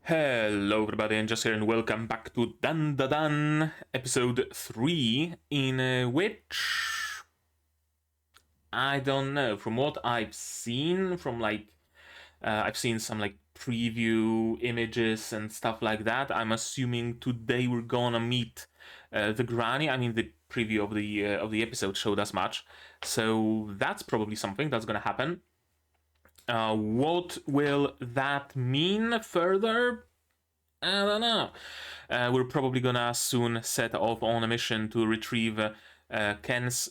Hello everybody, and just here and welcome back to DANDADAN, episode 3, in which, I don't know, from what I've seen, I've seen some preview images and stuff like that. I'm assuming today we're gonna meet the granny. I mean, the preview of the episode showed us much, so that's probably something that's gonna happen. What will that mean further? I don't know. We're probably gonna soon set off on a mission to retrieve Okarun's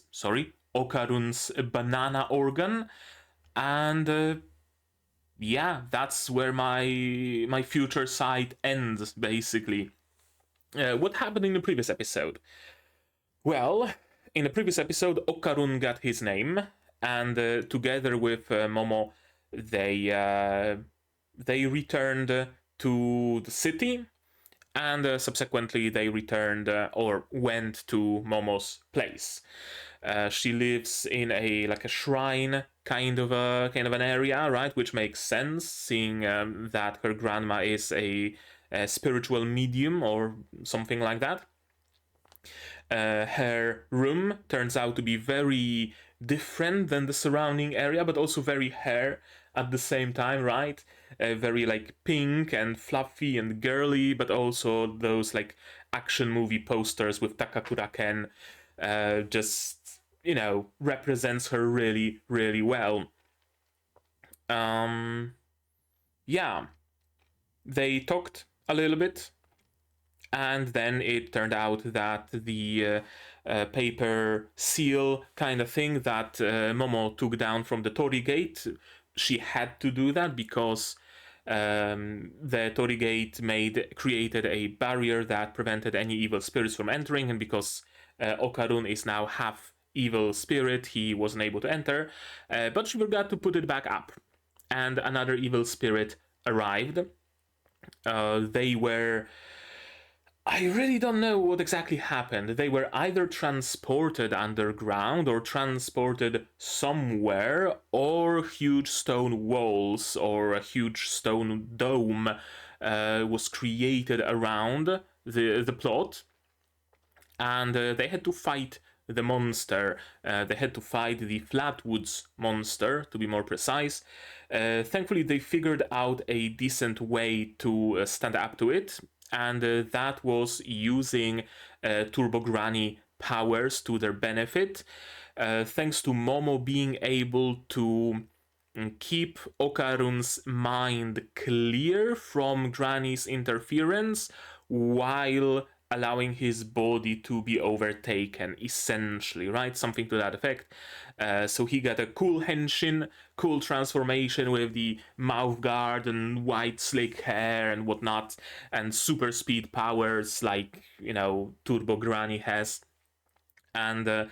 banana organ, and yeah, that's where my future sight ends, basically. What happened in the previous episode? Well, in the previous episode, Okarun got his name, and together with Momo, they returned to the city, and subsequently they returned or went to Momo's place. She lives in a shrine kind of an area, right? Which makes sense, seeing that her grandma is a spiritual medium or something like that. Her room turns out to be very different than the surrounding area, but also very her at the same time, right? Very pink and fluffy and girly, but also those action movie posters with Takakura Ken just, represents her really, really well. Yeah, they talked a little bit, and then it turned out that the paper seal kind of thing that Momo took down from the Torii Gate, she had to do that because the Torii Gate created a barrier that prevented any evil spirits from entering, and because Okarun is now half evil spirit, he wasn't able to enter, but she forgot to put it back up, and another evil spirit arrived. They were... I really don't know what exactly happened. They were either transported underground or transported somewhere, or huge stone walls or a huge stone dome was created around the plot, and they had to fight the monster. They had to fight the Flatwoods monster, to be more precise. Thankfully, they figured out a decent way to stand up to it, and that was using Turbo Granny powers to their benefit, thanks to Momo being able to keep Okarun's mind clear from Granny's interference while allowing his body to be overtaken, essentially, right? Something to that effect. So he got a cool henshin, cool transformation with the mouth guard and white slick hair and whatnot, and super speed powers like, Turbo Granny has. And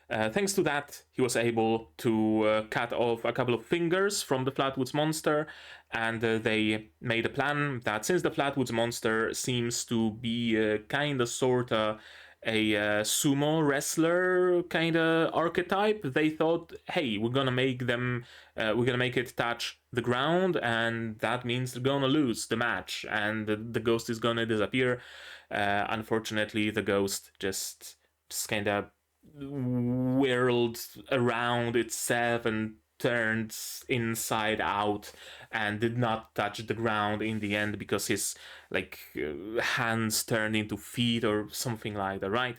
thanks to that, he was able to cut off a couple of fingers from the Flatwoods monster, and they made a plan that since the Flatwoods monster seems to be kinda sorta a sumo wrestler kinda archetype, they thought, hey, we're gonna make it touch the ground, and that means they're gonna lose the match, and the ghost is gonna disappear. Unfortunately, the ghost just kinda whirled around itself and turned inside out and did not touch the ground in the end because his hands turned into feet or something like that, right?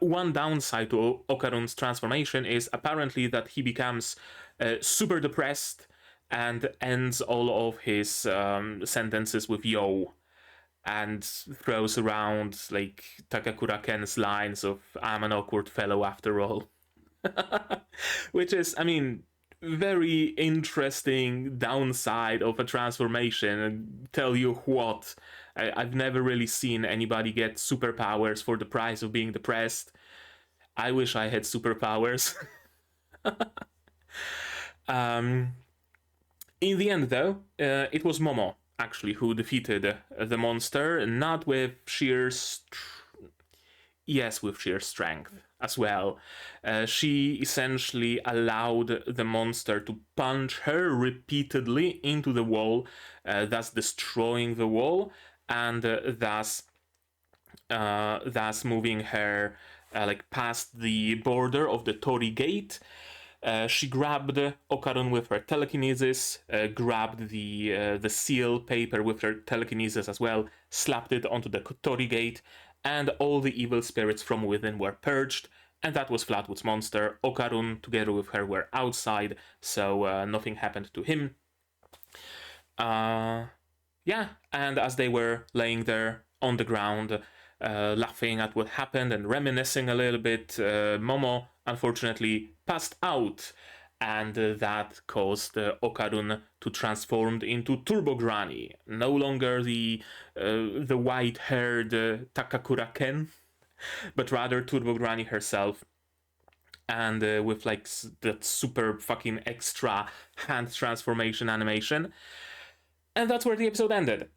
One downside to Okarun's transformation is apparently that he becomes super depressed and ends all of his sentences with yo, and throws around Takakura Ken's lines of "I'm an awkward fellow after all," which is, I mean, very interesting downside of a transformation. And tell you what, I've never really seen anybody get superpowers for the price of being depressed. I wish I had superpowers. In the end, though, it was Momo actually who defeated the monster, not with sheer with sheer strength. as well. She essentially allowed the monster to punch her repeatedly into the wall, thus destroying the wall, and thus moving her like past the border of the Tori gate. She grabbed Okarun with her telekinesis, grabbed the seal paper with her telekinesis as well, slapped it onto the Tori gate, and all the evil spirits from within were purged. And that was Flatwood's monster. Okarun, together with her, were outside, so nothing happened to him. Yeah, and as they were laying there on the ground, laughing at what happened and reminiscing a little bit, Momo unfortunately passed out, and that caused Okarun to transform into Turbo Granny, no longer the white-haired Takakura Ken, but rather Turbo Granny herself, and with like that super fucking extra hand transformation animation. And that's where the episode ended.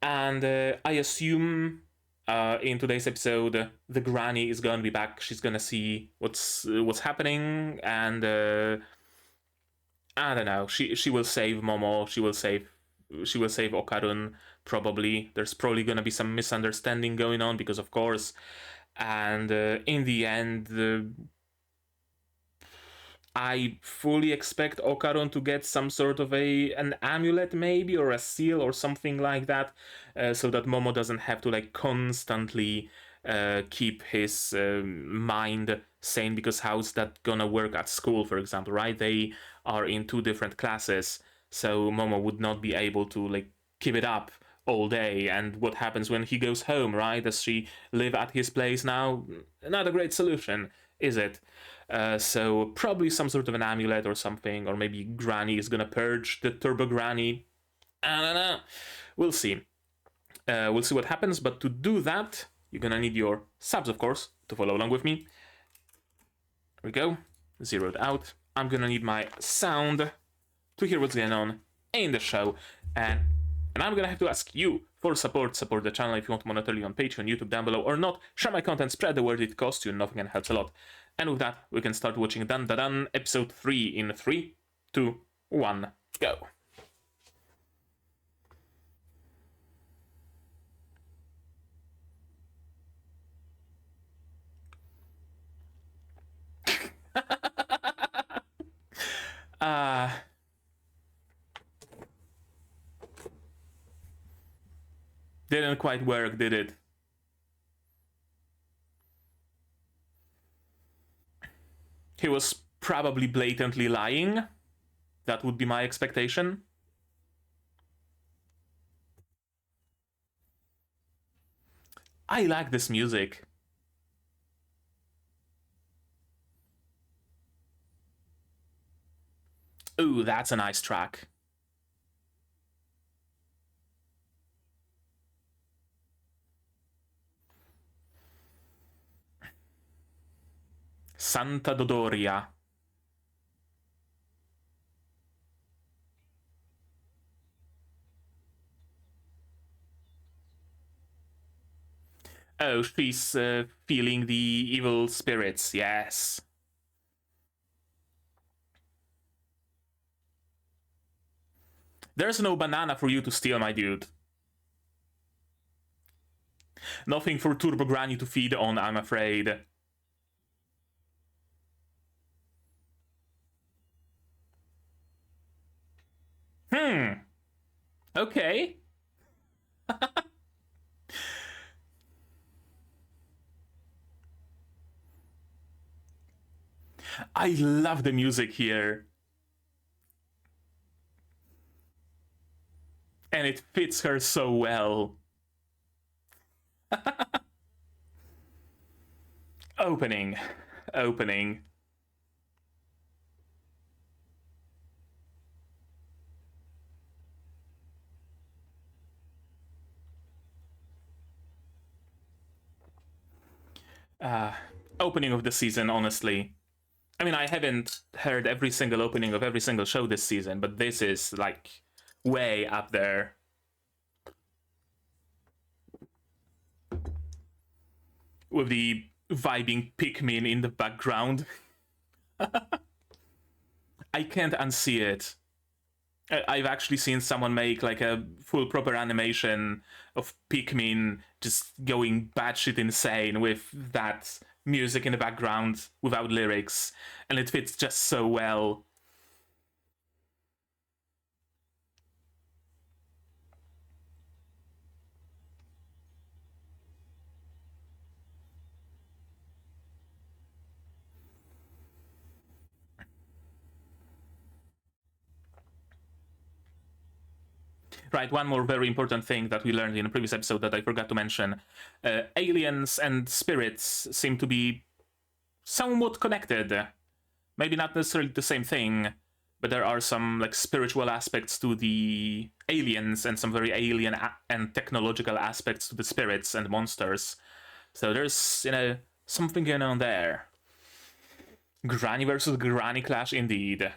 And I assume in today's episode, the granny is gonna be back. She's gonna see what's happening, and I don't know. She will save Momo. She will save Okarun. Probably there's probably gonna be some misunderstanding going on because of course. And in the end, I fully expect Okarun to get some sort of an amulet maybe, or a seal or something like that, so that Momo doesn't have to like constantly keep his mind sane, because how's that gonna work at school, for example, right? They are in two different classes, so Momo would not be able to like keep it up all day. And what happens when he goes home, right? Does she live at his place now? Not a great solution, is it? So probably some sort of an amulet or something, or maybe Granny is gonna purge the Turbo Granny. I don't know. We'll see. We'll see what happens, but to do that, you're gonna need your subs, of course, to follow along with me. There we go. Zeroed out. I'm gonna need my sound to hear what's going on in the show, and I'm gonna have to ask you for support. Support the channel if you want monetarily on Patreon, YouTube down below, or not. Share my content, spread the word, it costs you nothing and helps a lot. And with that, we can start watching DANDADAN episode 3 in 3, 2, 1, go. Didn't quite work, did it? He was probably blatantly lying. That would be my expectation. I like this music. Ooh, that's a nice track. Santa Dodoria. Oh, she's feeling the evil spirits, yes. There's no banana for you to steal, my dude. Nothing for Turbo Granny to feed on, I'm afraid. Okay. I love the music here. And it fits her so well. Opening. Opening of the season, honestly. I mean, I haven't heard every single opening of every single show this season, but this is like way up there. With the vibing Pikmin in the background. I can't unsee it. I've actually seen someone make like a full proper animation of Pikmin just going batshit insane with that music in the background without lyrics, and it fits just so well. Right, one more very important thing that we learned in a previous episode that I forgot to mention. Aliens and spirits seem to be somewhat connected. Maybe not necessarily the same thing, but there are some like spiritual aspects to the aliens and some very alien and technological aspects to the spirits and monsters. So there's, something going on there. Granny versus Granny clash indeed.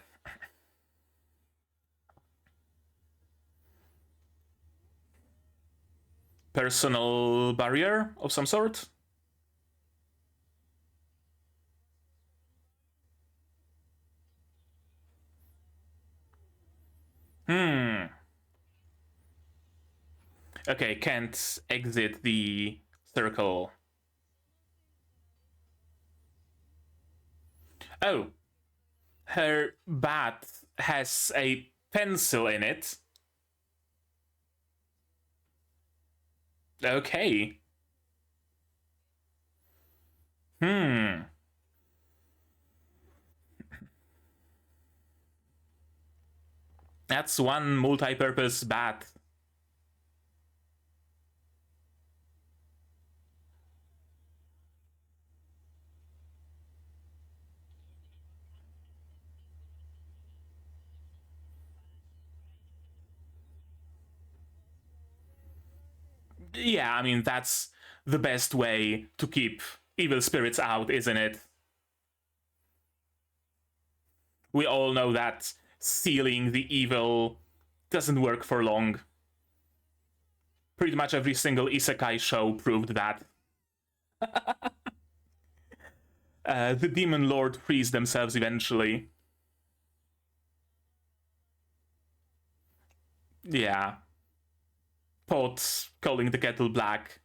Personal barrier of some sort? Okay, can't exit the circle. Oh, her bat has a pencil in it. Okay. That's one multi-purpose bat. Yeah, I mean, that's the best way to keep evil spirits out, isn't it? We all know that sealing the evil doesn't work for long. Pretty much every single isekai show proved that. The demon lord frees themselves eventually. Yeah. Pot calling the kettle black.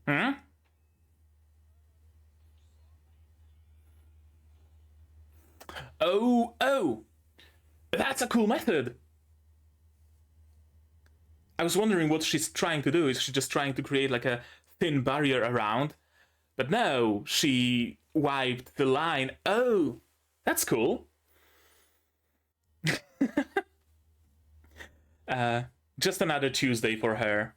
Hmm? Oh! That's a cool method! I was wondering what she's trying to do. Is she just trying to create like a thin barrier around? But no, she wiped the line. Oh, that's cool. Just another Tuesday for her.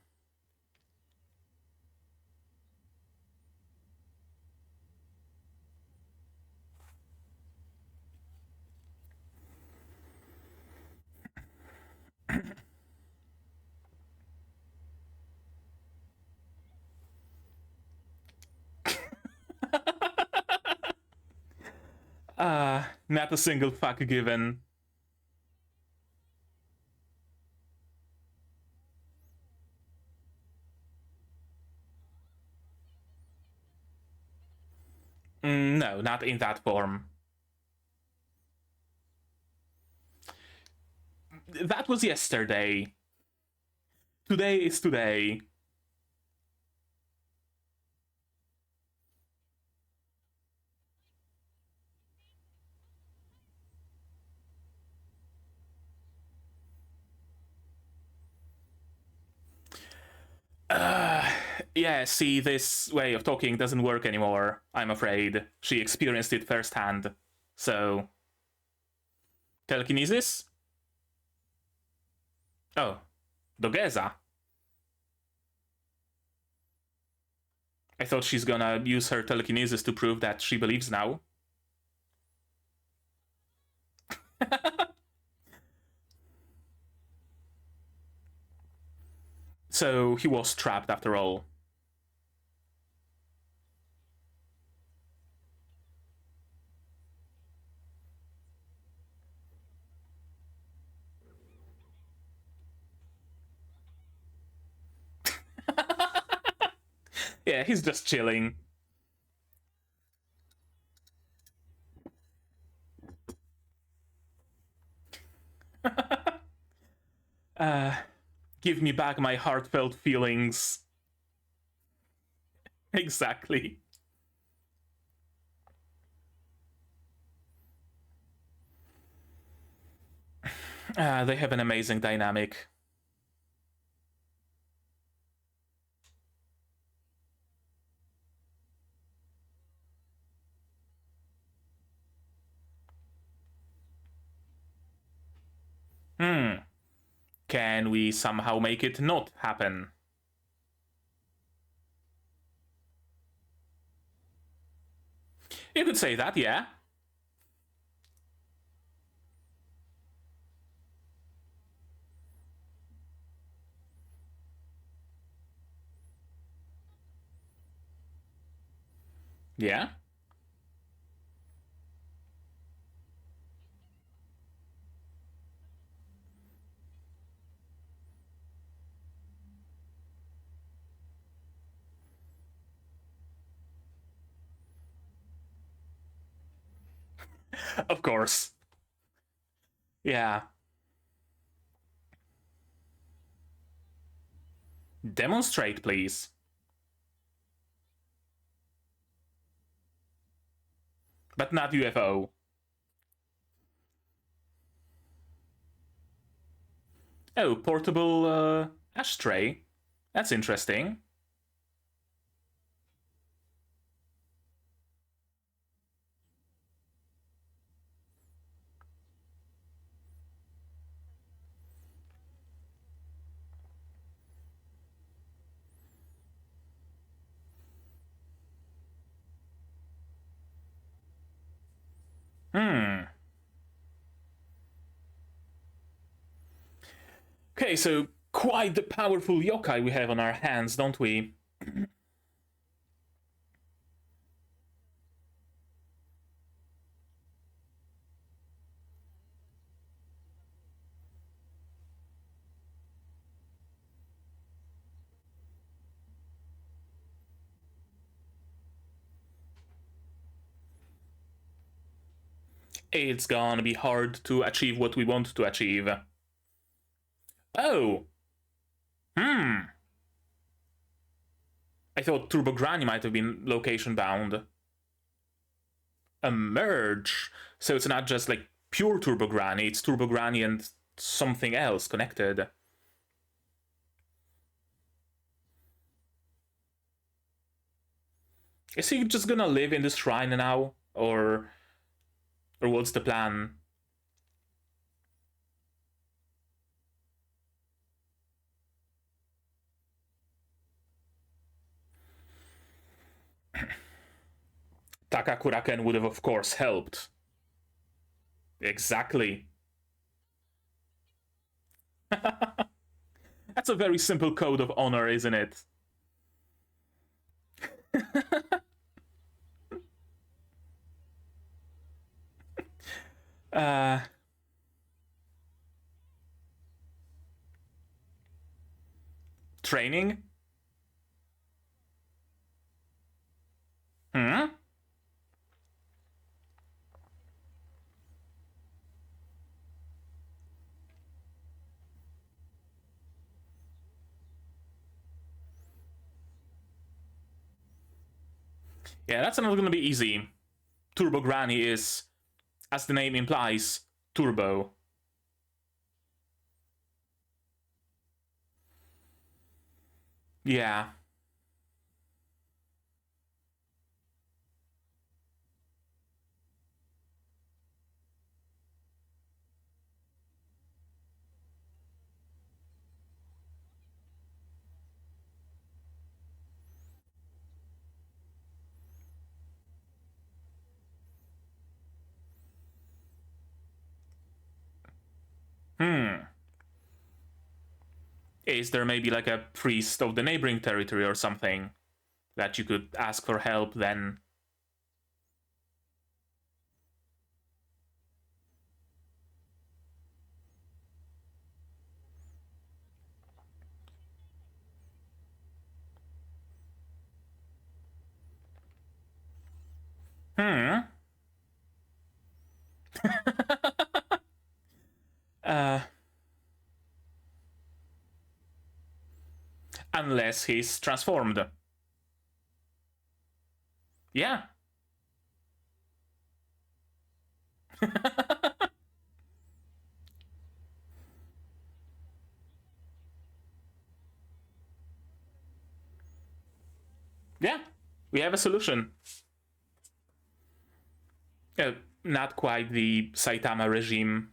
Not a single fuck given. No, not in that form. That was yesterday. Today is today. Yeah, see, this way of talking doesn't work anymore, I'm afraid. She experienced it firsthand. So. Telekinesis? Oh. Dogeza. I thought she's gonna use her telekinesis to prove that she believes now. So he was trapped after all. Yeah, he's just chilling. Give me back my heartfelt feelings. Exactly. They have an amazing dynamic. Can we somehow make it not happen? You could say that, yeah. Yeah. Of course. Yeah. Demonstrate, please. But not UFO. Oh, portable ashtray. That's interesting. Hmm. Okay, so quite the powerful yokai we have on our hands, don't we? It's gonna be hard to achieve what we want to achieve. Oh, hmm. I thought Turbo Granny might have been location bound. A merge. So it's not just like pure Turbo Granny, it's Turbo Granny and something else connected. Is he just gonna live in this shrine now? Or what's the plan? Takakuraken would have of course helped. Exactly. That's a very simple code of honor, isn't it? uh Training? Hmm? Yeah, that's not gonna be easy. Turbo Granny is, as the name implies, turbo. Yeah. Hmm. Is there maybe like a priest of the neighboring territory or something that you could ask for help then? Hmm. uh, unless he's transformed. Yeah. Yeah. We have a solution. Uh, Not quite the Saitama regime.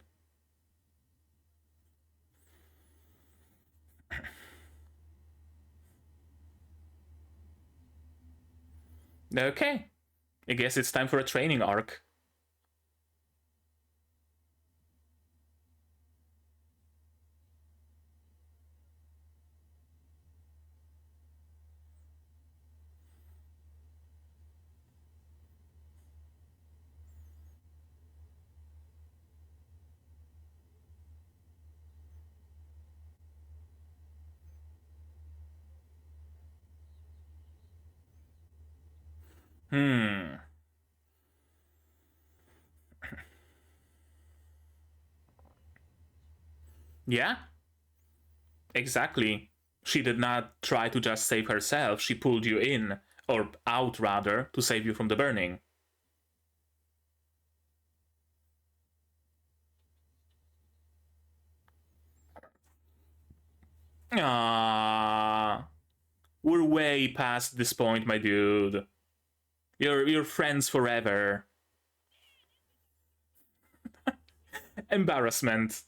Okay. I guess it's time for a training arc. Hmm. Yeah, exactly. She did not try to just save herself, she pulled you in, or out rather, to save you from the burning. Ah, we're way past this point, my dude. You're friends forever. Embarrassment.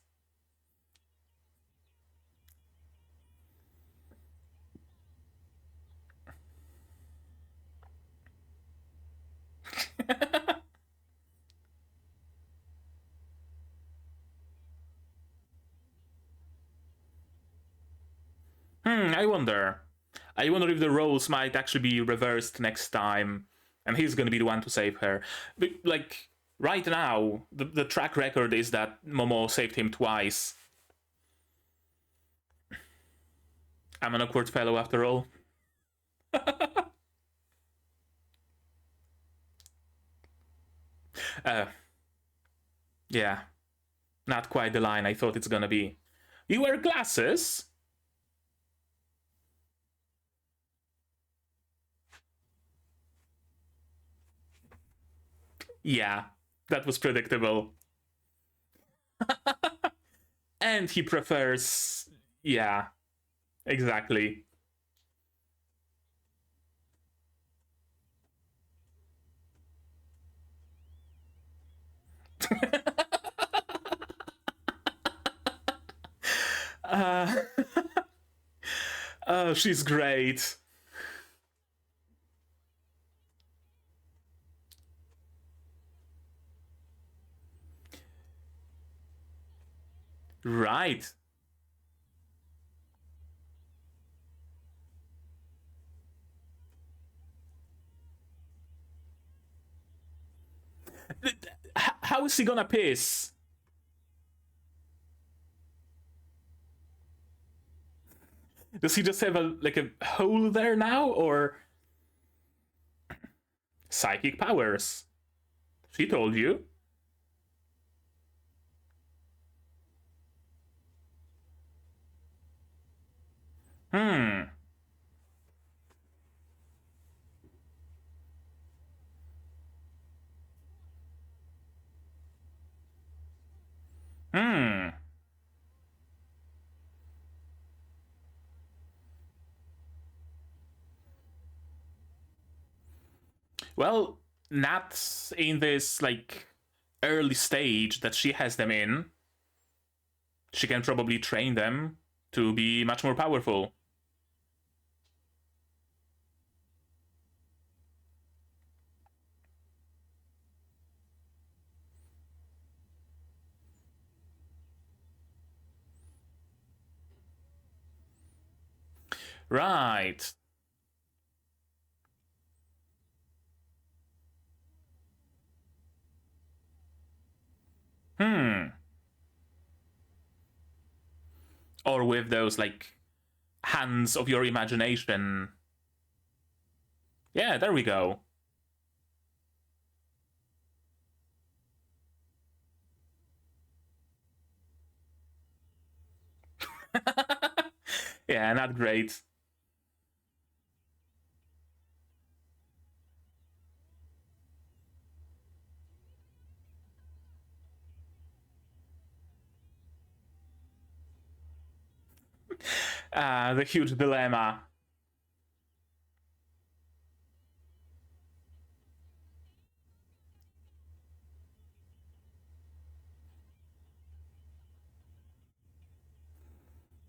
I wonder. I wonder if the roles might actually be reversed next time, and he's gonna be the one to save her. But, like, right now, the track record is that Momo saved him twice. I'm an awkward fellow after all. uh, yeah, not quite the line I thought it's gonna be. You wear glasses? Yeah, that was predictable. And he prefers. Yeah, exactly. uh, she's great. Right. How is he gonna piss? Does he just have a hole there now, or psychic powers? She told you. Hmm. Hmm. Well, not in this early stage that she has them in. She can probably train them to be much more powerful. Right. Hmm. Or with those hands of your imagination. Yeah, there we go. Yeah, not great. The huge dilemma.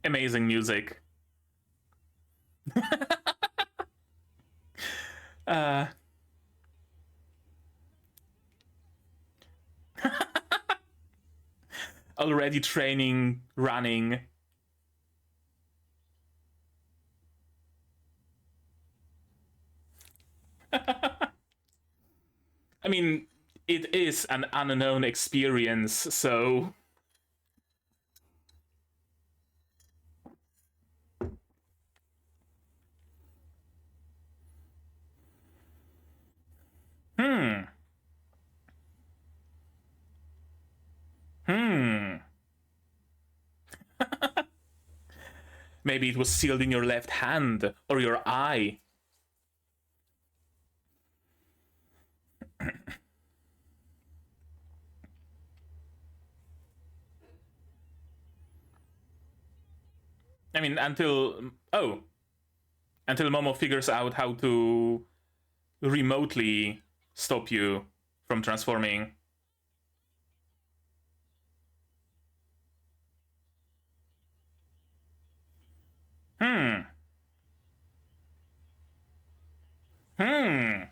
Amazing music. uh, Already training, running. I mean, it is an unknown experience, so. Hmm. Hmm. Maybe it was sealed in your left hand or your eye. I mean, until Momo figures out how to remotely stop you from transforming. Hmm. Hmm.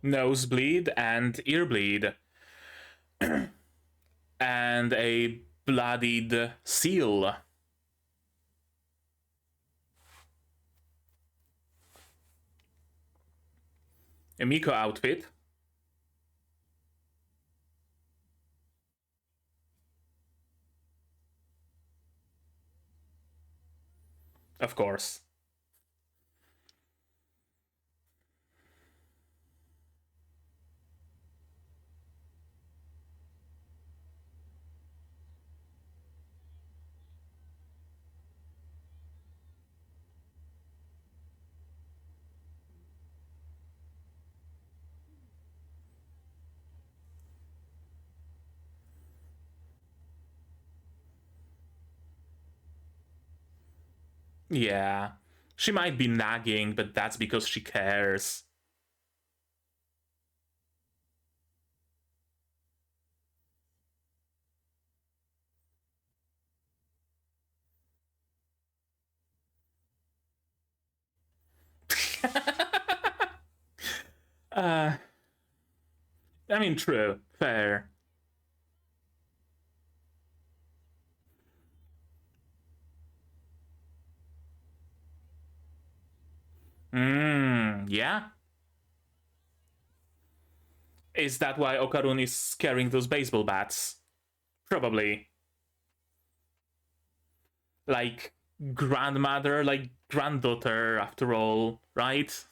Nosebleed and ear bleed. And a bloodied seal. A Miko outfit. Of course. Yeah. She might be nagging, but that's because she cares. uh, I mean, true. Fair. Yeah. Is that why Okarun is carrying those baseball bats? Probably. Like, grandmother, like, granddaughter, after all, right?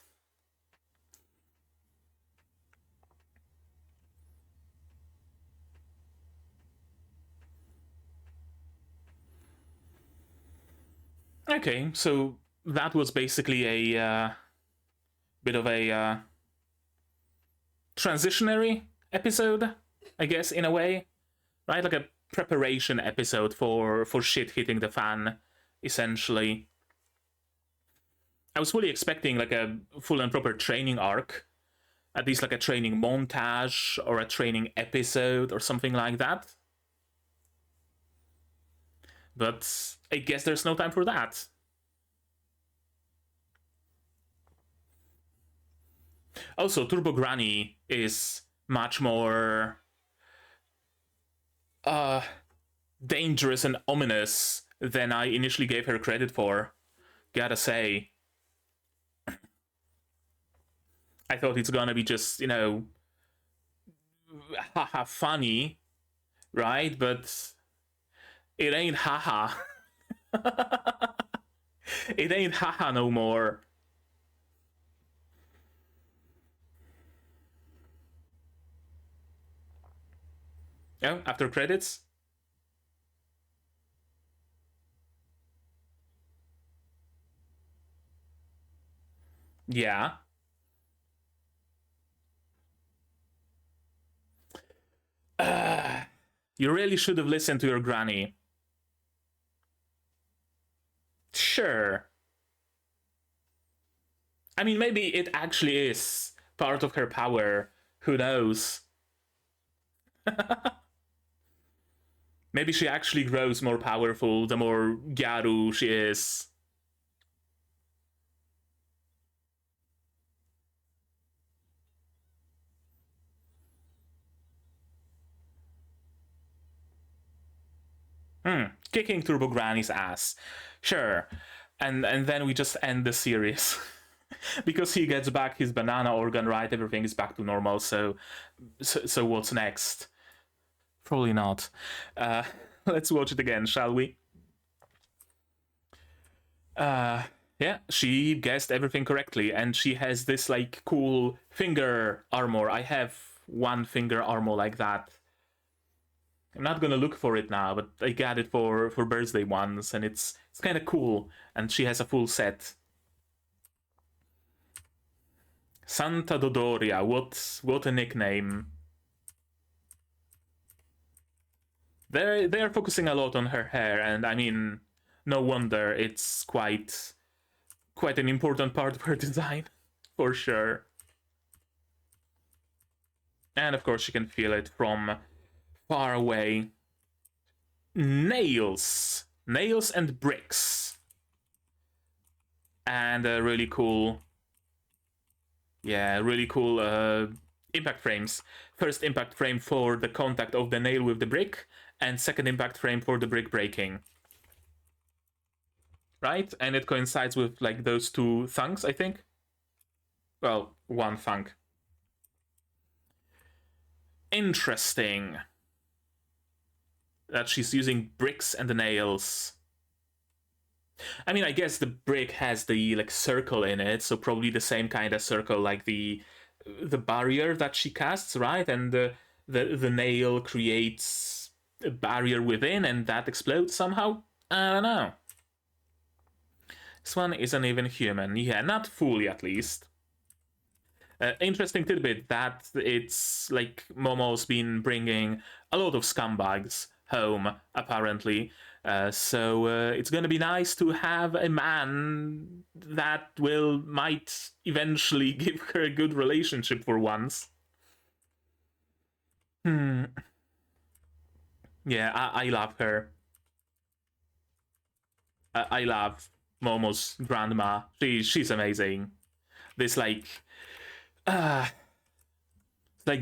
Okay, so that was basically a bit of a transitionary episode, I guess, in a way, right? Like a preparation episode for shit hitting the fan, essentially. I was fully expecting like a full and proper training arc, at least like a training montage or a training episode or something like that. But I guess there's no time for that. Also, Turbo Granny is much more dangerous and ominous than I initially gave her credit for. gotta say, I thought it's gonna be just, haha funny, right? But it ain't haha. It ain't haha no more. Yeah, after credits. Yeah. You really should have listened to your granny. Sure. I mean, maybe it actually is part of her power. Who knows? Maybe she actually grows more powerful the more Gyaru she is. Kicking Turbo Granny's ass. Sure. And then we just end the series. Because he gets back his banana organ, right? Everything is back to normal, so what's next? Probably not. Let's watch it again, shall we? Yeah, she guessed everything correctly, and she has this like cool finger armor. I have one finger armor like that. I'm not gonna look for it now, but I got it for birthday once, and it's kind of cool. And she has a full set. Santa Dodoria, what a nickname. They're focusing a lot on her hair, and I mean, no wonder. It's quite an important part of her design, for sure. And of course, you can feel it from far away. Nails and bricks, and really cool. Yeah, really cool impact frames. First impact frame for the contact of the nail with the brick, and second impact frame for the brick breaking. Right? And it coincides with like those two thunks, I think. Well, one thunk. Interesting. That she's using bricks and the nails. I mean, I guess the brick has the like circle in it, so probably the same kind of circle like the barrier that she casts, right? And the nail creates a barrier within, and that explodes somehow. I don't know. This one isn't even human. Yeah, not fully at least. Interesting tidbit that it's like Momo's been bringing a lot of scumbags home, apparently. So it's gonna be nice to have a man that might eventually give her a good relationship for once. Yeah, I love her. I love Momo's grandma. She's amazing. This like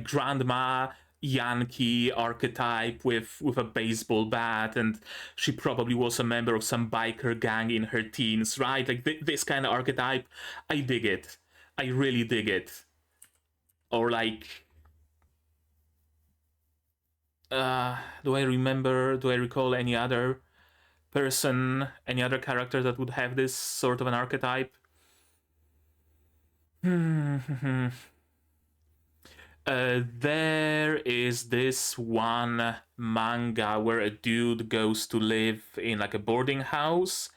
grandma Yankee archetype with a baseball bat, and she probably was a member of some biker gang in her teens, right? Like this kind of archetype, I dig it. I really dig it. Or like, do I remember? Do I recall any other person, any other character that would have this sort of an archetype? There is this one manga where a dude goes to live in like a boarding house,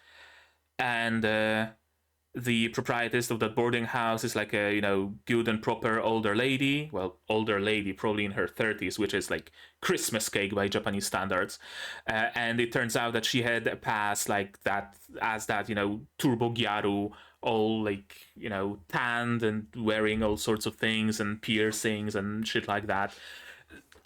and the proprietress of that boarding house is like a good and proper older lady. Well, older lady, probably in her 30s, which is like Christmas cake by Japanese standards. And it turns out that she had a past like that as that turbo gyaru, all like tanned and wearing all sorts of things and piercings and shit like that.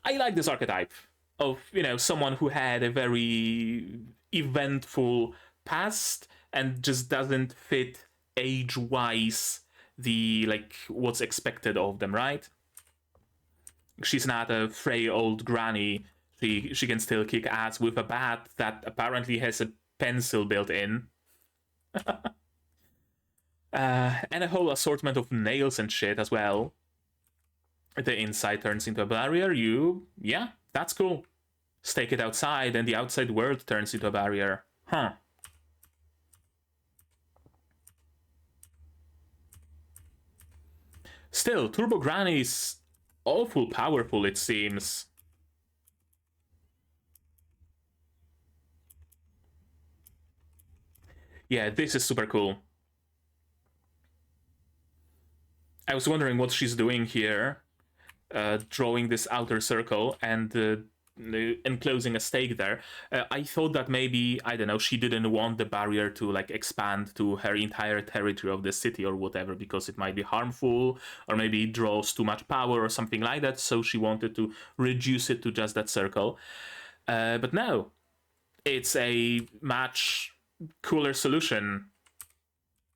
I like this archetype of someone who had a very eventful past and just doesn't fit age wise the like what's expected of them, right? She's not a frail old granny. She can still kick ass with a bat that apparently has a pencil built in. And a whole assortment of nails and shit as well. The inside turns into a barrier. Yeah, that's cool. Stake it outside, and the outside world turns into a barrier. Huh. Still, Turbo Granny is awful powerful, it seems. Yeah, this is super cool. I was wondering what she's doing here, drawing this outer circle and enclosing a stake there. I thought that maybe, I don't know, she didn't want the barrier to like expand to her entire territory of the city or whatever, because it might be harmful, or maybe it draws too much power or something like that, so she wanted to reduce it to just that circle. But no, it's a much cooler solution.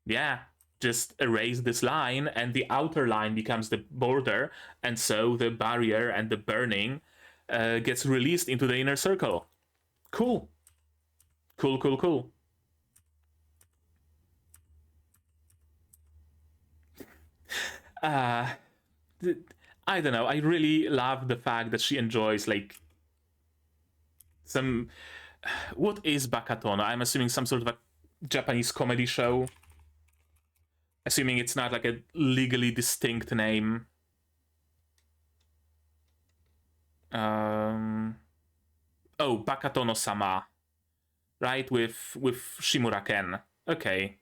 Yeah, just erase this line and the outer line becomes the border, and so the barrier and the burning gets released into the inner circle. Cool. Cool, cool, cool. Uh, I don't know. I really love the fact that she enjoys like some. What is Bakatono? I'm assuming some sort of a Japanese comedy show. Assuming it's not like a legally distinct name. Oh, Bakatono-sama, right? With Shimura Ken. Okay.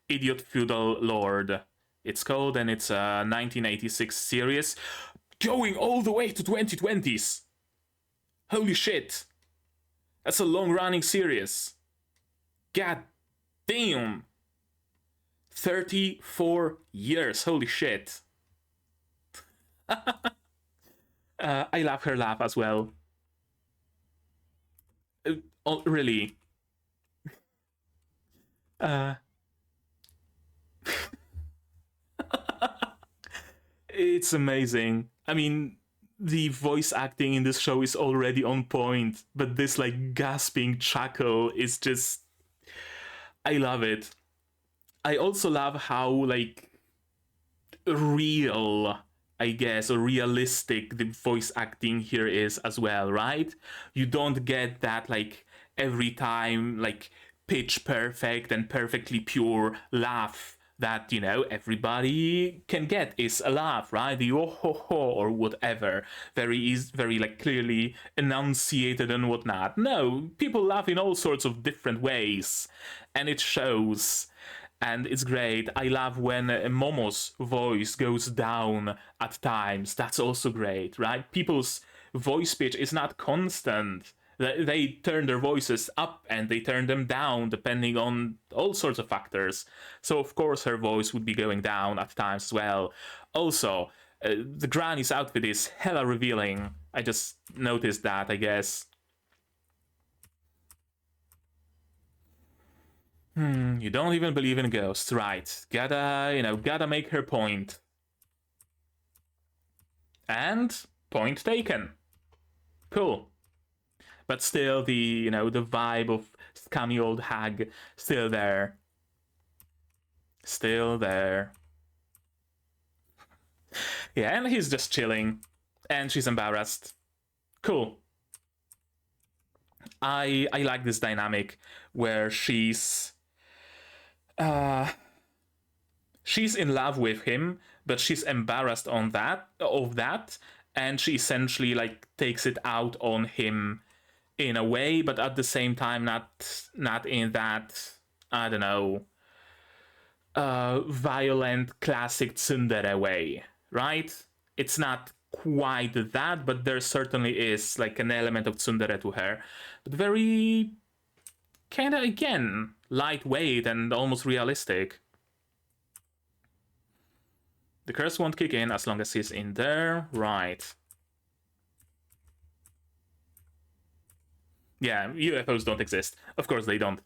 Idiot Feudal Lord. It's called, and it's a 1986 series, going all the way to 2020s. Holy shit. That's a long-running series. God damn. 34 years. Holy shit. I love her laugh as well. Oh, really. It's amazing. I mean, the voice acting in this show is already on point, but this like gasping chuckle is just. I love it. I also love how like real, I guess, or realistic the voice acting here is as well, right? You don't get that like every time like pitch perfect and perfectly pure laugh that, you know, everybody can get is a laugh, right? The oh ho ho or whatever, very like clearly enunciated and whatnot. No, people laugh in all sorts of different ways, and it shows, and it's great. I love when Momo's voice goes down at times. That's also great, right? People's voice pitch is not constant. They turn their voices up and they turn them down depending on all sorts of factors. So of course her voice would be going down at times as well. Also, the granny's outfit is hella revealing. I just noticed that, I guess. You don't even believe in ghosts, right? Gotta make her point. And point taken. Cool. But still, the vibe of scummy old hag still there. Still there. Yeah, and he's just chilling, and she's embarrassed. Cool. I like this dynamic where she's in love with him, but she's embarrassed of that, and she essentially like takes it out on him in a way, but at the same time not in that, I don't know, violent classic tsundere way, right? It's not quite that, but there certainly is like an element of tsundere to her, but very kind of, again, lightweight and almost realistic. The curse won't kick in as long as he's in there, right? Yeah, UFOs don't exist. Of course they don't.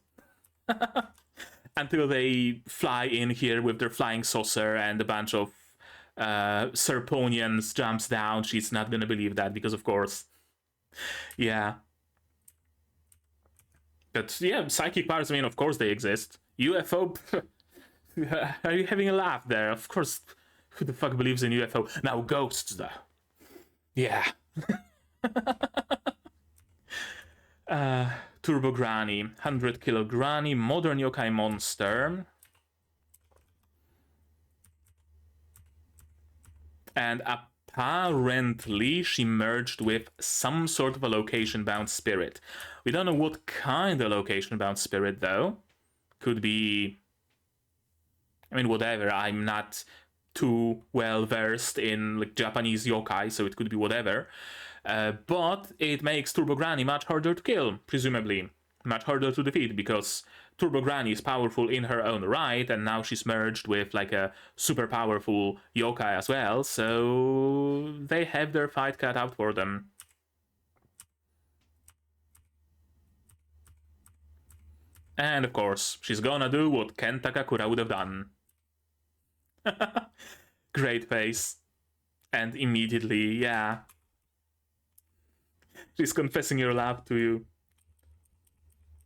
Until they fly in here with their flying saucer and a bunch of Serponians jumps down, she's not gonna believe that, because of course. Yeah. But yeah, psychic powers, I mean, of course they exist. UFO, Are you having a laugh there? Of course. Who the fuck believes in UFO? Now ghosts, though. Yeah. Turbo Granny. 100 kilo Granny. Modern yokai monster. And apparently she merged with some sort of a location-bound spirit. We don't know what kind of location-bound spirit, though. Could be... I mean, whatever. I'm not too well versed in like Japanese yokai, so it could be whatever. But it makes Turbo Granny much harder to kill, presumably. Much harder to defeat, because Turbo Granny is powerful in her own right, and now she's merged with like a super powerful yokai as well, so they have their fight cut out for them. And of course, she's gonna do what Ken Takakura would have done. Great face. And immediately, yeah. She's confessing your love to you.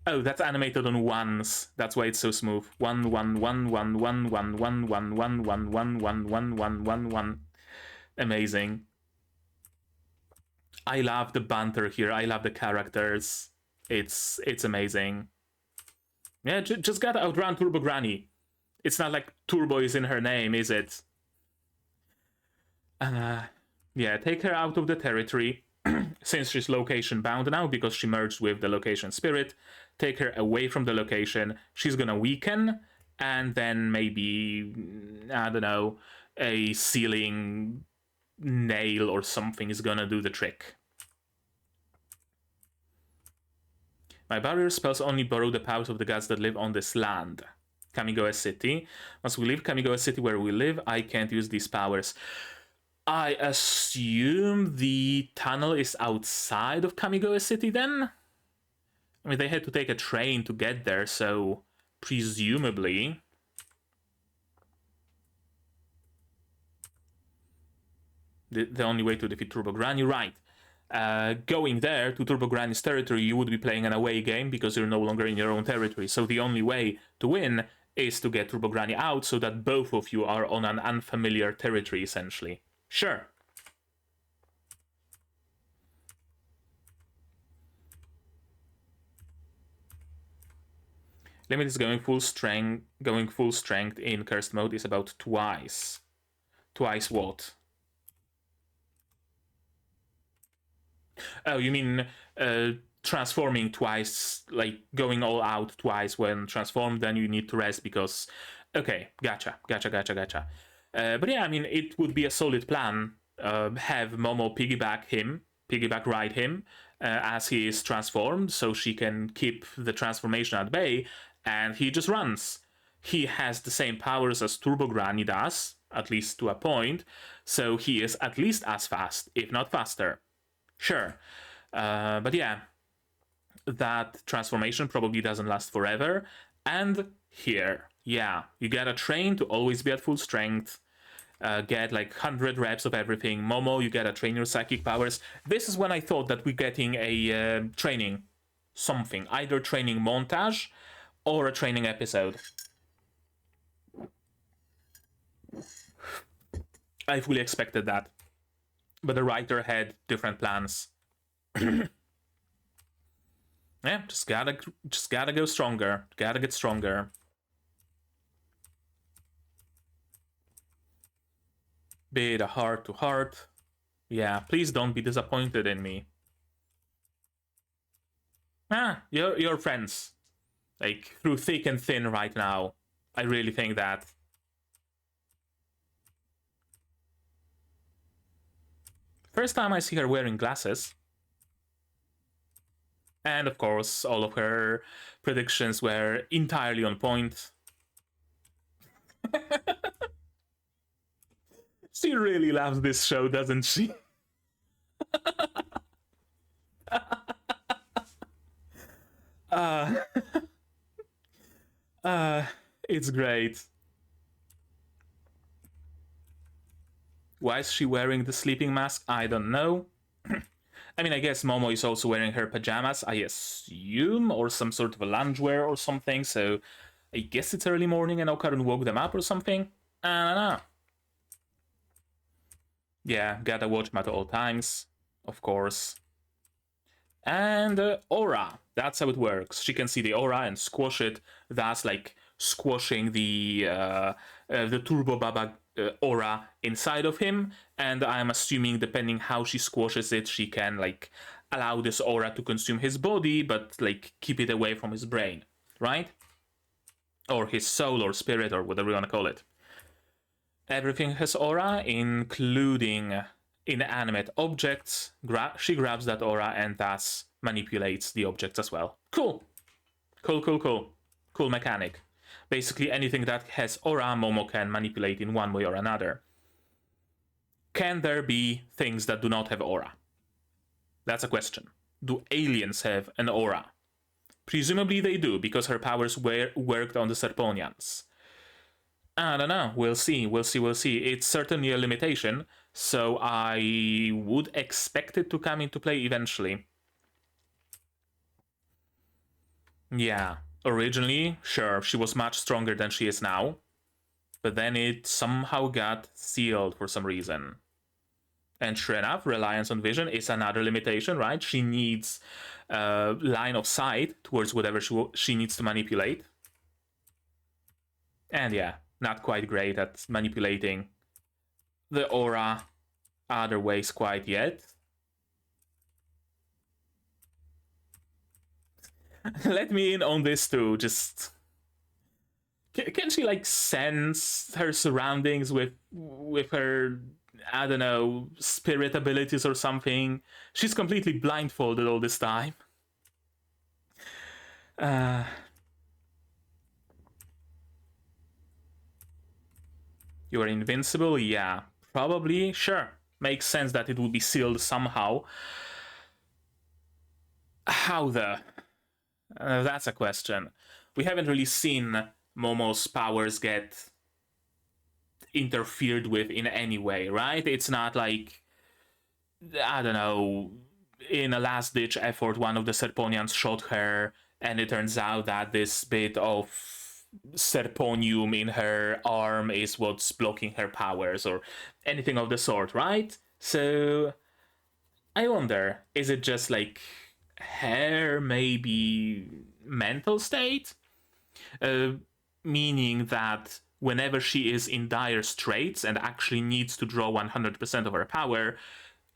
Oh, that's animated on ones. That's why it's so smooth. 1 1 1 1 1 1 1 1 1 1 1 1 1 1 1 1. Amazing. I love the banter here. I love the characters. It's amazing. Yeah, just gotta outrun Turbo Granny. It's not like Turbo is in her name, is it? Yeah, take her out of the territory. Since she's location bound now because she merged with the location spirit, take her away from the location. She's gonna weaken, and then maybe, I don't know, a ceiling nail or something is gonna do the trick. My barrier spells only borrow the powers of the gods that live on this land. Kamigawa City. Once we leave Kamigawa City where we live, I can't use these powers. I assume the tunnel is outside of Kamigawa City then? I mean, they had to take a train to get there, so presumably... The only way to defeat Turbo Granny, right. Going there to Turbo Granny's territory, you would be playing an away game because you're no longer in your own territory. So the only way to win is to get Turbo Granny out so that both of you are on an unfamiliar territory, essentially. Sure. Limit is going full strength. Going full strength in cursed mode is about twice. Twice what? Oh, you mean transforming twice, like going all out twice when transformed, then you need to rest because... Okay, gotcha. But yeah, I mean, it would be a solid plan. Have Momo piggyback ride him as he is transformed, so she can keep the transformation at bay, and he just runs. He has the same powers as Turbo Granny does, at least to a point, so he is at least as fast, if not faster. Sure. But yeah, that transformation probably doesn't last forever. And here, yeah, you gotta train to always be at full strength. Get like 100 reps of everything. Momo, you gotta train your psychic powers. This is when I thought that we're getting a training something. Either training montage or a training episode. I fully expected that. But the writer had different plans. Yeah, just gotta go stronger. Gotta get stronger. Bit a heart to heart. Yeah, please don't be disappointed in me. You're friends. Like, through thick and thin right now. I really think that. First time I see her wearing glasses. And of course, all of her predictions were entirely on point. She really loves this show, doesn't she? It's great. Why is she wearing the sleeping mask? I don't know. I mean, I guess Momo is also wearing her pajamas, I assume, or some sort of a loungewear or something, so I guess it's early morning and Okarun woke them up or something. I don't know. Yeah, gotta watch him at all times, of course. And aura, that's how it works. She can see the aura and squash it. That's like squashing the Turbo Baba aura inside of him. And I'm assuming, depending how she squashes it, she can like allow this aura to consume his body, but like keep it away from his brain, right? Or his soul or spirit or whatever you want to call it. Everything has aura, including inanimate objects. She grabs that aura and thus manipulates the objects as well. Cool. Cool mechanic. Basically anything that has aura, Momo can manipulate in one way or another. Can there be things that do not have aura? That's a question. Do aliens have an aura? Presumably they do, because her powers worked on the Serponians. I don't know. We'll see. It's certainly a limitation, so I would expect it to come into play eventually. Yeah, originally, sure, she was much stronger than she is now, but then it somehow got sealed for some reason. And sure enough, reliance on vision is another limitation, right? She needs line of sight towards whatever she needs to manipulate. And yeah, not quite great at manipulating the aura other ways quite yet. Let me in on this too. Just can she like sense her surroundings with her, I don't know, spirit abilities or something? She's completely blindfolded all this time. You are invincible? Yeah, probably. Sure. Makes sense that it would be sealed somehow. How the? That's a question. We haven't really seen Momo's powers get interfered with in any way, right? It's not like, I don't know, in a last-ditch effort, one of the Serponians shot her, and it turns out that this bit of Serponium in her arm is what's blocking her powers, or anything of the sort, right? So, I wonder, is it just like her maybe mental state? Meaning that whenever she is in dire straits and actually needs to draw 100% of her power,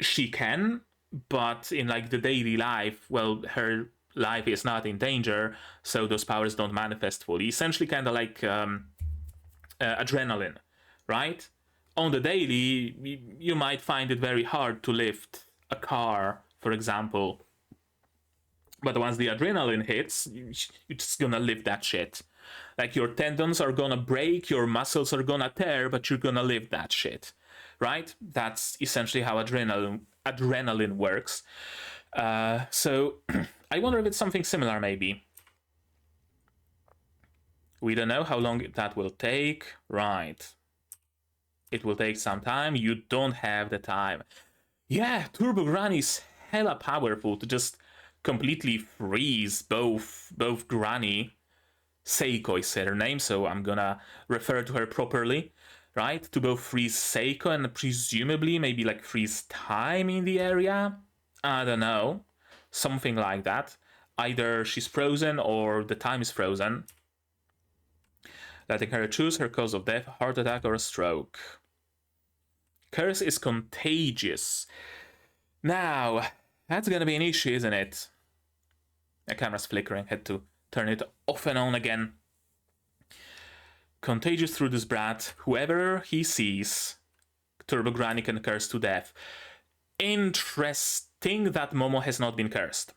she can, but in like the daily life, well, her life is not in danger, so those powers don't manifest fully. Essentially kind of like adrenaline, right? On the daily, you might find it very hard to lift a car, for example, but once the adrenaline hits, you're just gonna lift that shit. Like your tendons are gonna break, your muscles are gonna tear, but you're gonna lift that shit, right? That's essentially how adrenaline works. So I wonder if it's something similar, maybe. We don't know how long that will take. Right. It will take some time. You don't have the time. Yeah, Turbo Granny's hella powerful to just completely freeze both Granny. Seiko is her name, so I'm gonna refer to her properly, right? To both freeze Seiko and presumably maybe like freeze time in the area. I don't know. Something like that. Either she's frozen or the time is frozen. Letting her choose her cause of death, heart attack or a stroke. Curse is contagious. Now, that's gonna be an issue, isn't it? The camera's flickering, had to turn it off and on again. Contagious through this brat. Whoever he sees, Turbo Granny can curse to death. Interesting that Momo has not been cursed.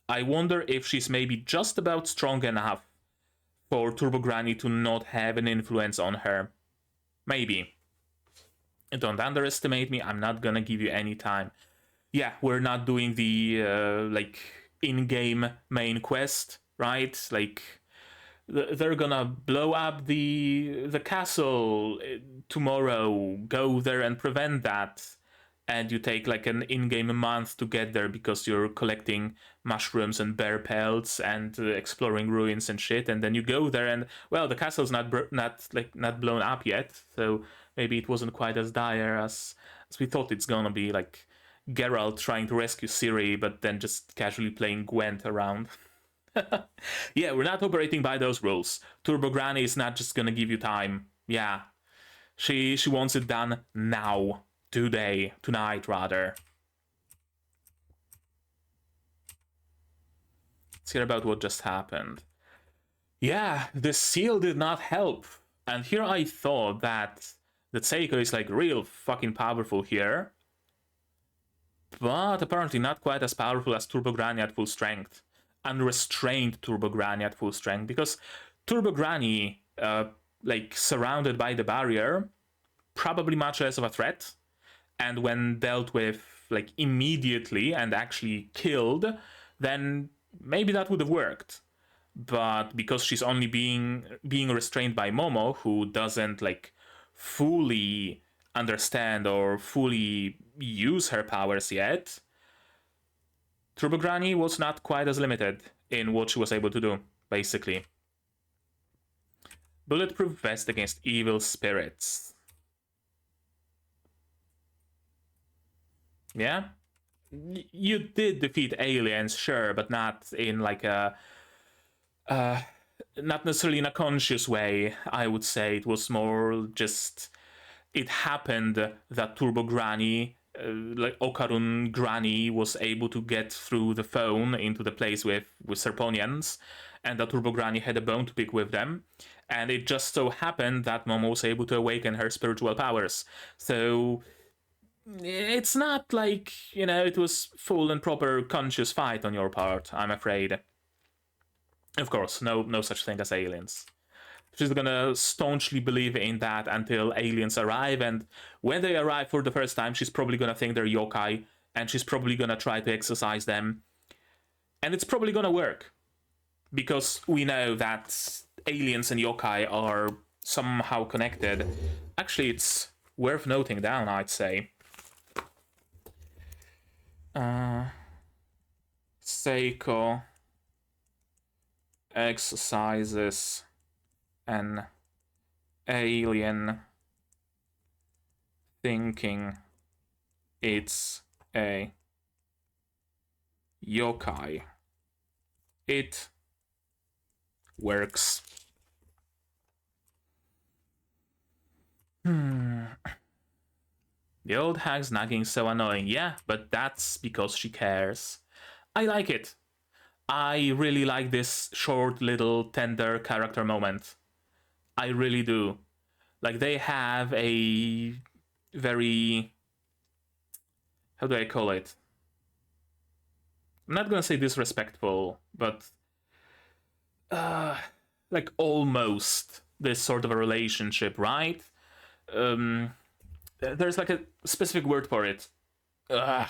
I wonder if she's maybe just about strong enough for Turbo Granny to not have an influence on her. Maybe. Don't underestimate me, I'm not gonna give you any time. Yeah, we're not doing the, like, in-game main quest, right? Like, they're gonna blow up the castle tomorrow, go there and prevent that. and you take like an in-game month to get there because you're collecting mushrooms and bear pelts and exploring ruins and shit, and then you go there and, well, the castle's not blown up yet, so maybe it wasn't quite as dire as we thought it's gonna be, like Geralt trying to rescue Ciri but then just casually playing Gwent around. Yeah, we're not operating by those rules. Turbo Granny is not just gonna give you time. Yeah, she wants it done now. Today. Tonight, rather. Let's hear about what just happened. Yeah, the seal did not help. And here I thought that Seiko is like real fucking powerful here. But apparently not quite as powerful as Turbo Granny at full strength. Unrestrained Turbo Granny at full strength. Because Turbo Granny, like surrounded by the barrier, probably much less of a threat. And when dealt with like immediately and actually killed, then maybe that would have worked. But because she's only being restrained by Momo, who doesn't like fully understand or fully use her powers yet, Turbo Granny was not quite as limited in what she was able to do, basically. Bulletproof vest against evil spirits. Yeah? You did defeat aliens, sure, but not in like a... not necessarily in a conscious way, I would say. It was more just... It happened that Turbo Granny, like Okarun Granny, was able to get through the phone into the place with Serponians, and that Turbo Granny had a bone to pick with them. And it just so happened that Momo was able to awaken her spiritual powers. So... it's not like, you know, it was full and proper conscious fight on your part, I'm afraid. Of course, no such thing as aliens. She's gonna staunchly believe in that until aliens arrive, and when they arrive for the first time, she's probably gonna think they're yokai, and she's probably gonna try to exorcise them. And it's probably gonna work. Because we know that aliens and yokai are somehow connected. Actually, it's worth noting down, I'd say. Seiko exercises an alien thinking it's a yokai. It works. The old hag's nagging so annoying. Yeah, but that's because she cares. I like it. I really like this short, little, tender character moment. I really do. Like, they have a very... how do I call it? I'm not gonna say disrespectful, but... like, almost this sort of a relationship, right? There's like a specific word for it. I'm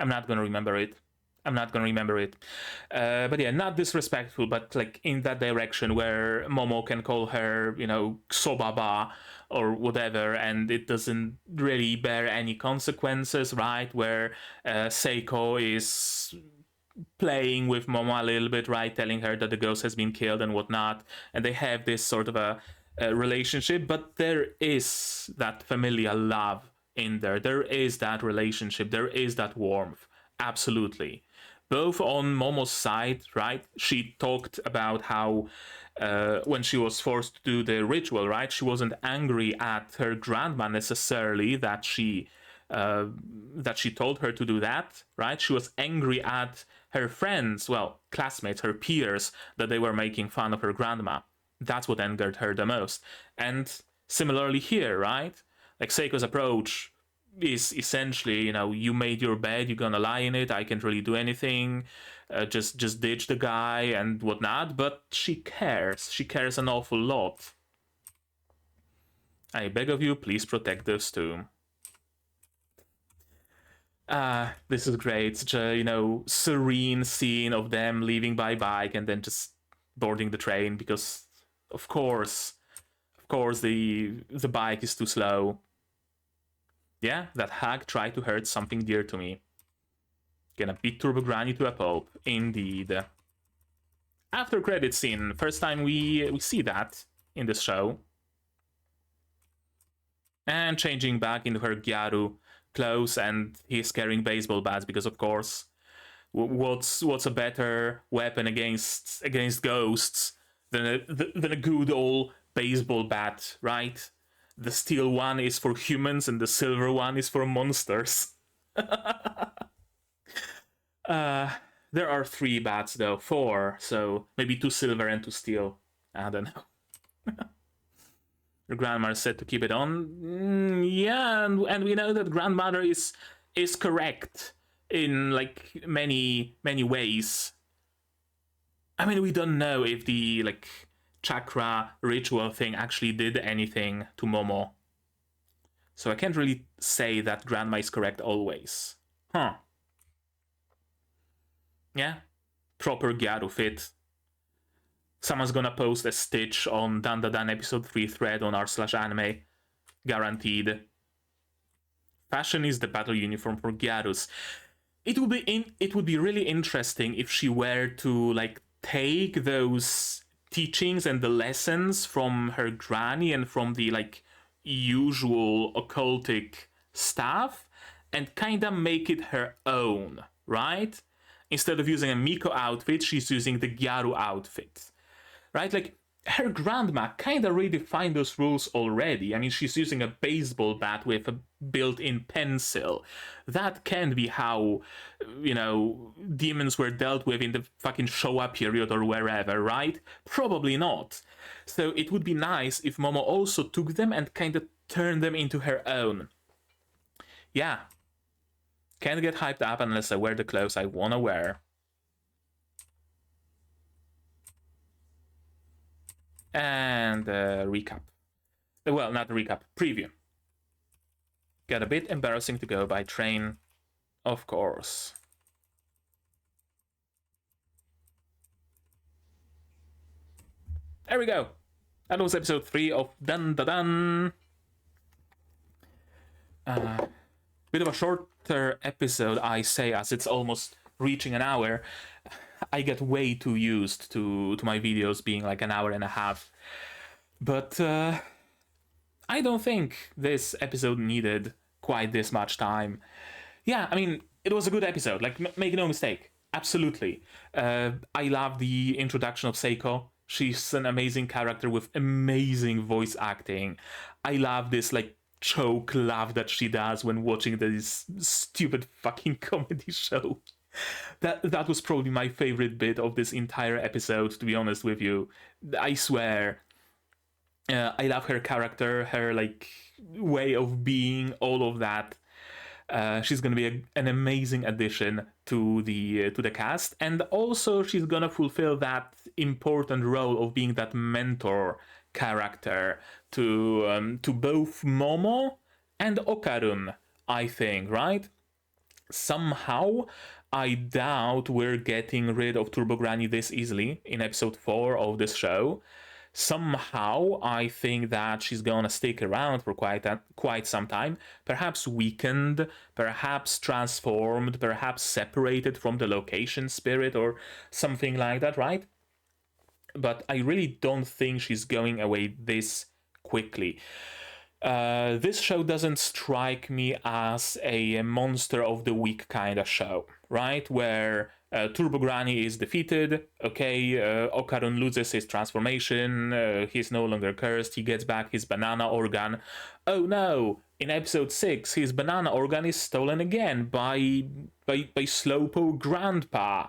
not gonna remember it. But yeah, not disrespectful, but like in that direction where Momo can call her, you know, Sobaba or whatever, and it doesn't really bear any consequences, right? Where Seiko is playing with Momo a little bit, right? Telling her that the ghost has been killed and whatnot, and they have this sort of a relationship, but there is that familial love in there. There is that relationship. There is that warmth. Absolutely. Both on Momo's side, right? She talked about how when she was forced to do the ritual, right? She wasn't angry at her grandma necessarily that she told her to do that, right? She was angry at her friends, well, classmates, her peers, that they were making fun of her grandma. That's what angered her the most. And similarly here, right? Like Seiko's approach is essentially, you know, you made your bed, you're gonna lie in it, I can't really do anything, just ditch the guy and whatnot, but she cares an awful lot. I beg of you, please protect those two. This is great. Such a, you know, serene scene of them leaving by bike and then just boarding the train because, of course, the bike is too slow. Yeah, that hag tried to hurt something dear to me. Gonna beat Turbo Granny to a pulp. Indeed. After credit scene. First time we see that in the show. And changing back into her Gyaru clothes, and he's carrying baseball bats because, of course, what's a better weapon against ghosts than a good old baseball bat, right? The steel one is for humans, and the silver one is for monsters. There are 3 bats though, 4, so maybe 2 silver and 2 steel. I don't know. Your grandmother said to keep it on. Yeah, and we know that grandmother is correct in like many ways. I mean, we don't know if the like chakra ritual thing actually did anything to Momo, so I can't really say that grandma is correct always. Huh? Yeah, proper Gyaru fit. Someone's gonna post a stitch on DANDADAN episode 3 thread on r/anime. Guaranteed. Fashion is the battle uniform for Gyarus. It would be really interesting if she were to like take those teachings and the lessons from her granny and from the like usual occultic stuff and kinda make it her own, right? Instead of using a Miko outfit, she's using the Gyaru outfit. Right? Like, her grandma kind of redefined those rules already. I mean, she's using a baseball bat with a built-in pencil. That can't be how, you know, demons were dealt with in the fucking Showa period or wherever, right? Probably not. So it would be nice if Momo also took them and kind of turned them into her own. Yeah. Can't get hyped up unless I wear the clothes I wanna wear. And recap. Well, not recap, preview. Got a bit embarrassing to go by train, of course. There we go. That was episode 3 of DANDADAN. Bit of a shorter episode, I say, as it's almost reaching an hour. I get way too used to my videos being like an hour and a half. But I don't think this episode needed quite this much time. Yeah, I mean, it was a good episode, like, make no mistake. Absolutely. I love the introduction of Seiko. She's an amazing character with amazing voice acting. I love this, like, choke laugh that she does when watching this stupid fucking comedy show. That was probably my favorite bit of this entire episode, to be honest with you. I swear. I love her character, her like way of being, all of that. She's gonna be an amazing addition to the cast, and also she's gonna fulfill that important role of being that mentor character to both Momo and Okarun, I think, right? Somehow, I doubt we're getting rid of Turbo Granny this easily in episode 4 of this show. Somehow, I think that she's gonna stick around for quite some time. Perhaps weakened, perhaps transformed, perhaps separated from the location spirit or something like that, right? But I really don't think she's going away this quickly. This show doesn't strike me as a monster of the week kind of show, right? Where Turbo Granny is defeated, okay, Okarun loses his transformation, he's no longer cursed, he gets back his banana organ. Oh no, in episode 6, his banana organ is stolen again by Slowpoke Grandpa.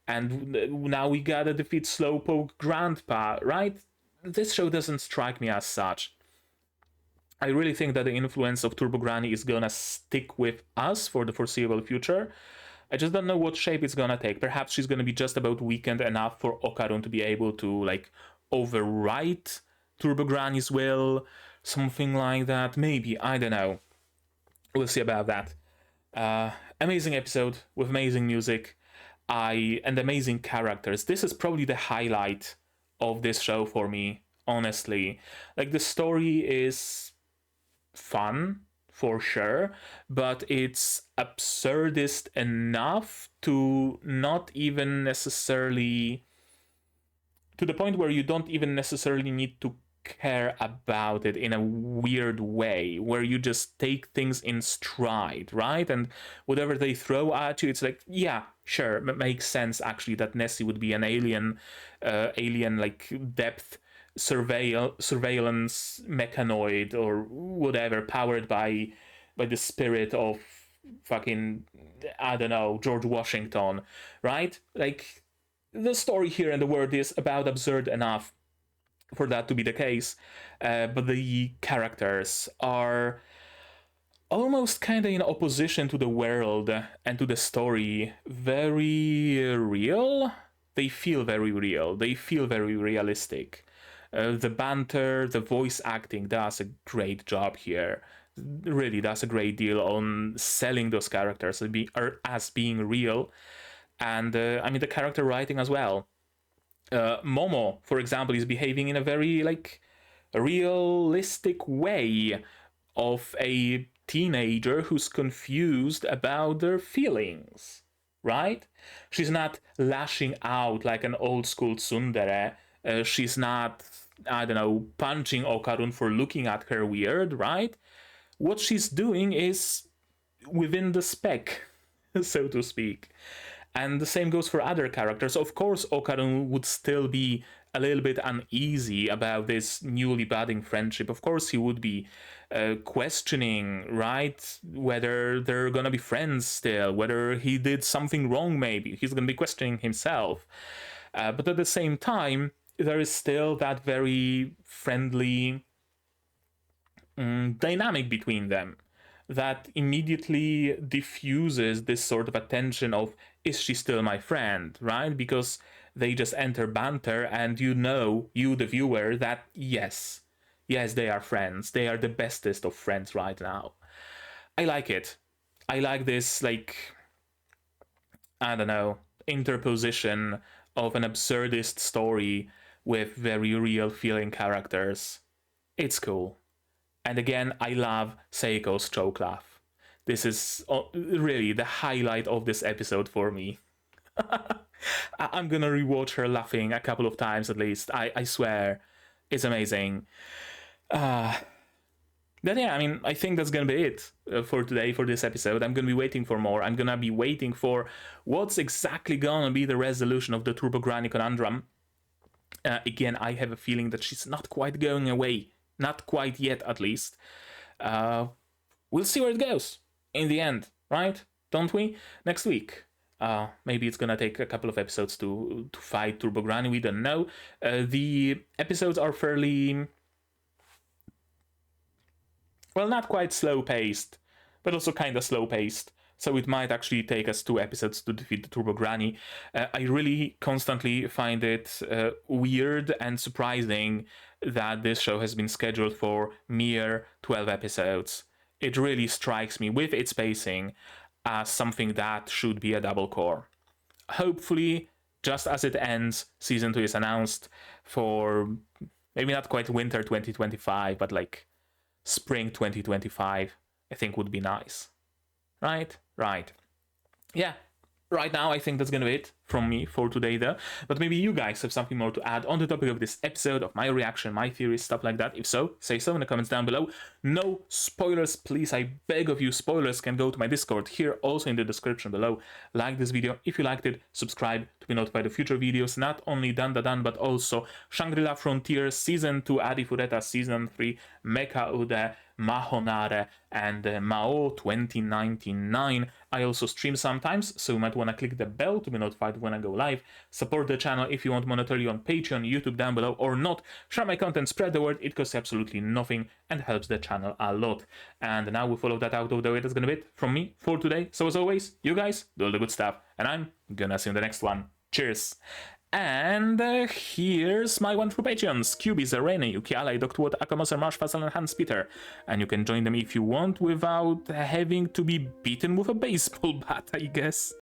And now we gotta defeat Slowpoke Grandpa, right? This show doesn't strike me as such. I really think that the influence of Turbo Granny is gonna stick with us for the foreseeable future. I just don't know what shape it's gonna take. Perhaps she's gonna be just about weakened enough for Okarun to be able to, like, overwrite Turbo Granny's will, something like that. Maybe, I don't know. We'll see about that. Amazing episode with amazing music and amazing characters. This is probably the highlight of this show for me, honestly. Like, the story is fun, for sure, but it's absurdist enough to not even necessarily, to the point where you don't even necessarily need to care about it in a weird way, where you just take things in stride, right? And whatever they throw at you, it's like, yeah, sure, it makes sense actually that Nessie would be an alien like depth surveillance mechanoid or whatever, powered by the spirit of fucking, I don't know, George Washington, right? Like, the story here and the word is about absurd enough for that to be the case, but the characters are almost kind of in opposition to the world and to the story. Very real. They feel very real. They feel very realistic. The banter, the voice acting does a great job here. Really does a great deal on selling those characters as being real. And I mean, the character writing as well. Momo, for example, is behaving in a very like realistic way of a teenager who's confused about their feelings, right? She's not lashing out like an old school tsundere. She's not, I don't know, punching Okarun for looking at her weird, right? What she's doing is within the spec, so to speak. And the same goes for other characters. Of course, Okarun would still be a little bit uneasy about this newly budding friendship. Of course, he would be questioning, right, whether they're gonna be friends still, whether he did something wrong maybe. He's gonna be questioning himself. But at the same time, there is still that very friendly dynamic between them that immediately diffuses this sort of attention of, is she still my friend, right? Because they just enter banter and you know, you the viewer, that yes, they are friends. They are the bestest of friends right now. I like it. I like this, like, I don't know, interposition of an absurdist story with very real feeling characters. It's cool. And again, I love Seiko's choke laugh. This is really the highlight of this episode for me. I'm gonna rewatch her laughing a couple of times at least. I swear. It's amazing. But yeah, I mean, I think that's gonna be it for today, for this episode. I'm gonna be waiting for more. I'm gonna be waiting for what's exactly gonna be the resolution of the Turbo Granny conundrum. Again, I have a feeling that she's not quite going away. Not quite yet, at least. We'll see where it goes in the end, right? Don't we? Next week. Maybe it's gonna take a couple of episodes to fight Turbo Granny, we don't know. The episodes are fairly, well, not quite slow-paced, but also kind of slow-paced. So it might actually take us 2 episodes to defeat the Turbo Granny. I really constantly find it weird and surprising that this show has been scheduled for mere 12 episodes. It really strikes me with its pacing as something that should be a double core. Hopefully, just as it ends, season 2 is announced for maybe not quite winter 2025, but like spring 2025, I think would be nice. Right? Yeah, right now I think that's gonna be it from me for today though, but maybe you guys have something more to add on the topic of this episode, of my reaction, my theories, stuff like that. If so, say so in the comments down below. No spoilers, please, I beg of you. Spoilers can go to my Discord here, also in the description below. Like this video if you liked it, subscribe to be notified of future videos, not only DANDADAN but also Shangri-La Frontier Season 2, Adi Fureta Season 3, Mecha Ude, Mahonare, and Mao 2099. I also stream sometimes, so you might want to click the bell to be notified when I go live. Support the channel if you want monetarily on Patreon, YouTube down below, or not. Share my content, spread the word, it costs absolutely nothing and helps the channel a lot. And now we follow that out of the way. That's gonna be it from me for today. So as always, you guys do all the good stuff, and I'm gonna see you in the next one. Cheers! And here's my wonderful Patreons: QB, Zarene, Yuki Alai, Dr. Watt, Akamoser, Marsh, Fassel, and Hans Peter. And you can join them if you want without having to be beaten with a baseball bat, I guess.